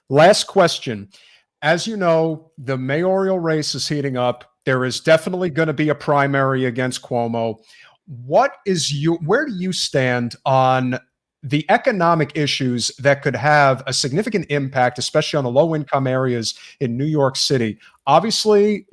Last question. As you know, the mayoral race is heating up. There is definitely going to be a primary against Cuomo. Where do you stand on the economic issues that could have a significant impact, especially on the low income areas in New York City? Obviously,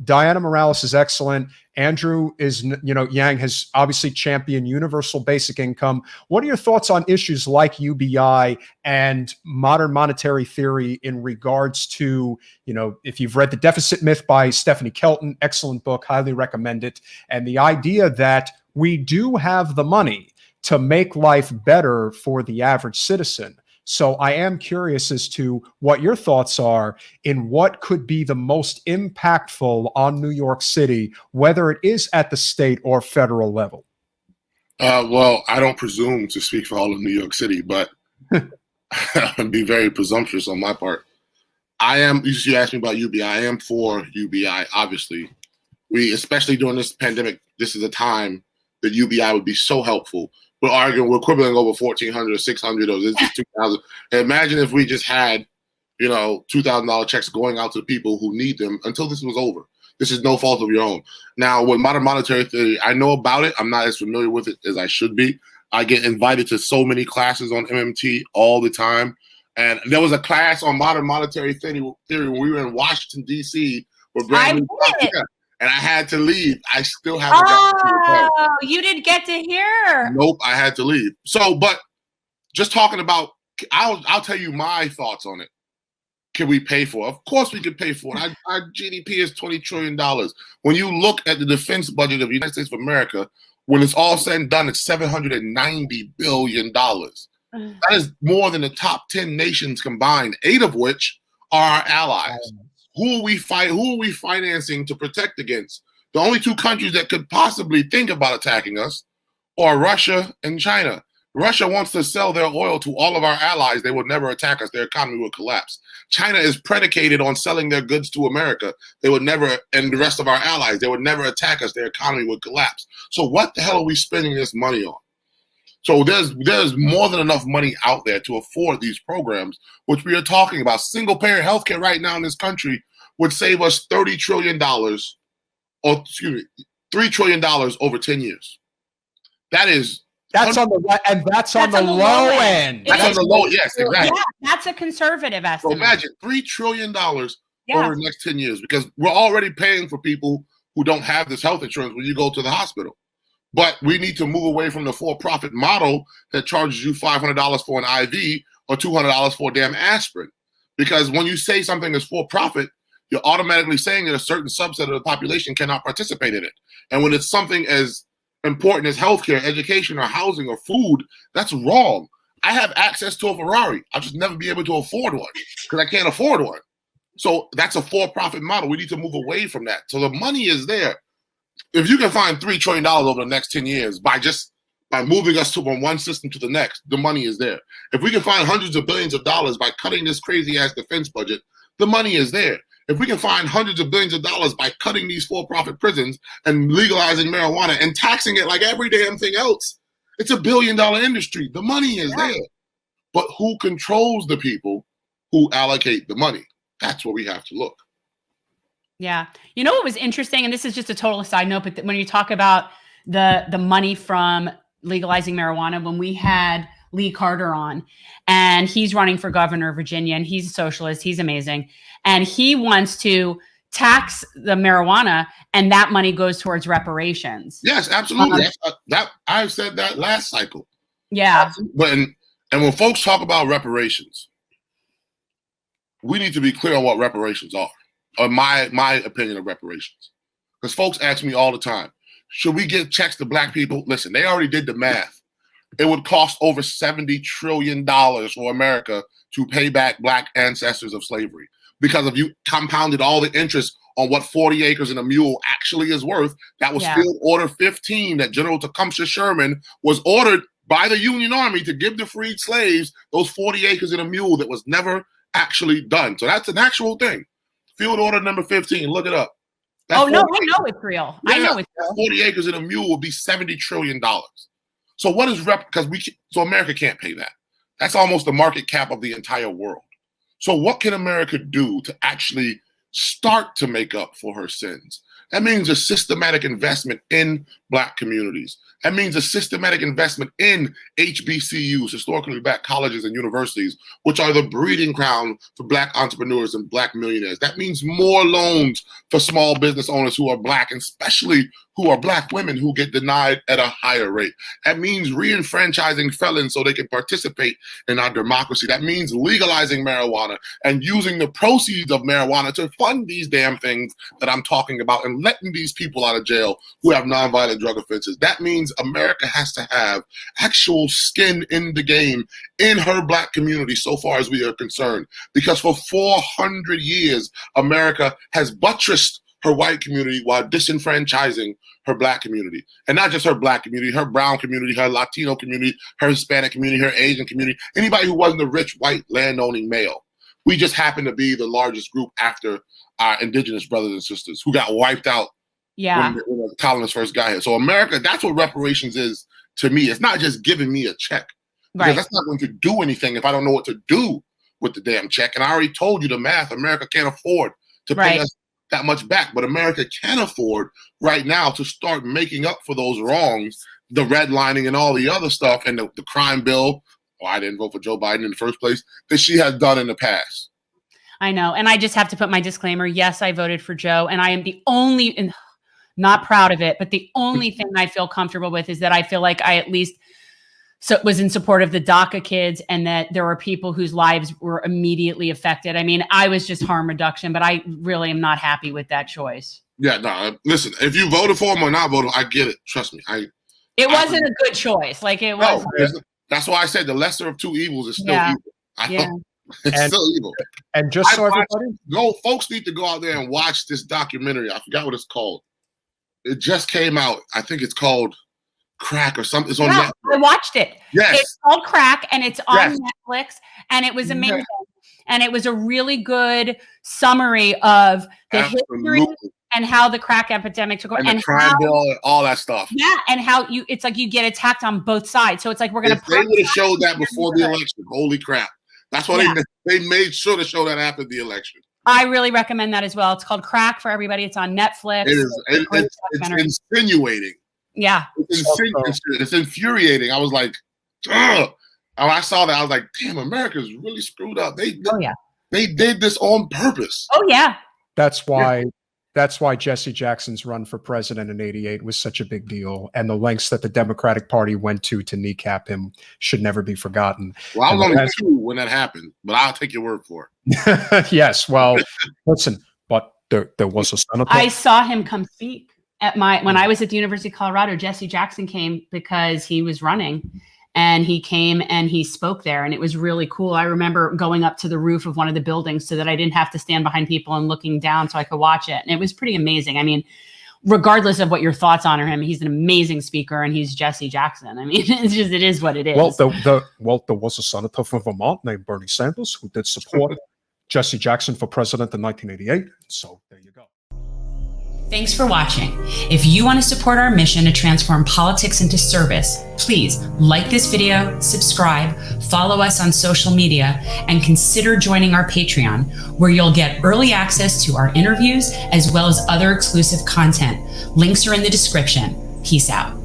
Diana Morales is excellent. Andrew Yang has obviously championed universal basic income. What are your thoughts on issues like UBI and modern monetary theory in regards to, if you've read The Deficit Myth by Stephanie Kelton, excellent book, highly recommend it. And the idea that we do have the money to make life better for the average citizen. So I am curious as to what your thoughts are in what could be the most impactful on New York City, whether it is at the state or federal level. Well, I don't presume to speak for all of New York City, but I'd be very presumptuous on my part. You asked me about UBI. I am for UBI, obviously. Especially during this pandemic, this is a time that UBI would be so helpful. We're quibbling over 1,400 or 600 or this is 2,000. Imagine if we just had, $2,000 checks going out to people who need them until this was over. This is no fault of your own. Now, with modern monetary theory, I know about it. I'm not as familiar with it as I should be. I get invited to so many classes on MMT all the time. And there was a class on modern monetary theory when we were in Washington, D.C. And I had to leave. I still haven't gotten to Oh, you didn't get to hear. Nope, I had to leave. So, but just talking about, I'll tell you my thoughts on it. Can we pay for it? Of course we can pay for it. Our GDP is $20 trillion. When you look at the defense budget of the United States of America, when it's all said and done, it's $790 billion. That is more than the top 10 nations combined, 8 of which are our allies. Who are we financing to protect against? The only 2 countries that could possibly think about attacking us are Russia and China. Russia wants to sell their oil to all of our allies. They would never attack us. Their economy would collapse. China is predicated on selling their goods to America. They would never, and the rest of our allies, they would never attack us. Their economy would collapse. So what the hell are we spending this money on? So there's more than enough money out there to afford these programs, which we are talking about. Single-payer healthcare right now in this country would save us $30 trillion, $3 trillion over 10 years. That's on the low end. That's on the low, yes, exactly. Yeah, that's a conservative estimate. So imagine $3 trillion over the next 10 years, because we're already paying for people who don't have this health insurance when you go to the hospital. But we need to move away from the for-profit model that charges you $500 for an IV or $200 for a damn aspirin. Because when you say something is for-profit, you're automatically saying that a certain subset of the population cannot participate in it. And when it's something as important as healthcare, education, or housing, or food, that's wrong. I have access to a Ferrari. I'll just never be able to afford one because I can't afford one. So that's a for-profit model. We need to move away from that. So the money is there. If you can find $3 trillion over the next 10 years by moving us from one system to the next, the money is there. If we can find hundreds of billions of dollars by cutting this crazy-ass defense budget, the money is there. If we can find hundreds of billions of dollars by cutting these for-profit prisons and legalizing marijuana and taxing it like every damn thing else, it's $1 billion industry. The money is there. But who controls the people who allocate the money? That's where we have to look. Yeah. You know what was interesting, and this is just a total side note, but when you talk about the money from legalizing marijuana, when we had Lee Carter on, and he's running for governor of Virginia, and he's a socialist, he's amazing, and he wants to tax the marijuana, and that money goes towards reparations. Yes, absolutely. I said that last cycle. Yeah. And when folks talk about reparations, we need to be clear on what reparations are, or my opinion of reparations. Because folks ask me all the time, should we give checks to Black people? Listen, they already did the math. It would cost over $70 trillion for America to pay back Black ancestors of slavery. Because if you compounded all the interest on what 40 acres and a mule actually is worth, that was Field Order 15 that General Tecumseh Sherman was ordered by the Union Army to give the freed slaves those 40 acres and a mule that was never actually done. So that's an actual thing. Field Order number 15, look it up. I know it's real. Yeah, I know it's real. 40 acres and a mule would be $70 trillion. So what is so America can't pay that. That's almost the market cap of the entire world. So what can America do to actually start to make up for her sins? That means a systematic investment in Black communities. That means a systematic investment in HBCUs, historically Black colleges and universities, which are the breeding ground for Black entrepreneurs and Black millionaires. That means more loans for small business owners who are Black, and especially who are Black women who get denied at a higher rate. That means re-enfranchising felons so they can participate in our democracy. That means legalizing marijuana and using the proceeds of marijuana to fund these damn things that I'm talking about and letting these people out of jail who have nonviolent drug offenses. That means America has to have actual skin in the game in her Black community so far as we are concerned. Because for 400 years, America has buttressed her white community while disenfranchising her Black community. And not just her Black community, her brown community, her Latino community, her Hispanic community, her Asian community, anybody who wasn't a rich white land-owning male. We just happen to be the largest group after our indigenous brothers and sisters who got wiped out when the colonists first got here. So America, that's what reparations is to me. It's not just giving me a check. Because that's not going to do anything if I don't know what to do with the damn check. And I already told you the math. America can't afford to pay us that much back, but America can afford right now to start making up for those wrongs, the redlining and all the other stuff, and the crime bill. Oh, I didn't vote for Joe Biden in the first place, that she has done in the past. I know. And I just have to put my disclaimer. Yes, I voted for Joe, and I am the only, and not proud of it, but the only thing I feel comfortable with is that I feel like I at least was in support of the DACA kids, and that there were people whose lives were immediately affected. I mean, I was just harm reduction, but I really am not happy with that choice. Yeah, no, listen, if you voted for him or not voted, I get it. Trust me. It wasn't a good choice. Like it was. That's why I said the lesser of two evils is still evil. It's still evil. And just so everybody, folks need to go out there and watch this documentary. I forgot what it's called. It just came out. I think it's called Crack or something. It's on Netflix. I watched it. Yes. It's called Crack, and it's on Netflix, and it was amazing. And it was a really good summary of the history and how the crack epidemic took over, and the crime bill and all that stuff. Yeah, and how it's like you get attacked on both sides. So it's like we're gonna. If they would have showed that before the election. Holy crap! That's why they made sure to show that after the election. I really recommend that as well. It's called Crack for everybody. It's on Netflix. It is. It's insinuating. Yeah. It's infuriating. I was like, ugh. When I saw that, I was like, damn, America's really screwed up. They did this on purpose. Oh, yeah. That's why Jesse Jackson's run for president in '88 was such a big deal. And the lengths that the Democratic Party went to kneecap him should never be forgotten. Well, I was only 2 when that happened, but I'll take your word for it. Yes. Well, listen, but there was a senator. I saw him come speak when I was at the University of Colorado. Jesse Jackson came because he was running, and he came and he spoke there, and it was really cool. I remember going up to the roof of one of the buildings so that I didn't have to stand behind people and looking down so I could watch it. And it was pretty amazing. I mean, regardless of what your thoughts on him, he's an amazing speaker, and he's Jesse Jackson. I mean, it is what it is. Well, there was a senator from Vermont named Bernie Sanders who did support Jesse Jackson for president in 1988. So there you go. Thanks for watching. If you want to support our mission to transform politics into service, please like this video, subscribe, follow us on social media, and consider joining our Patreon, where you'll get early access to our interviews as well as other exclusive content. Links are in the description. Peace out.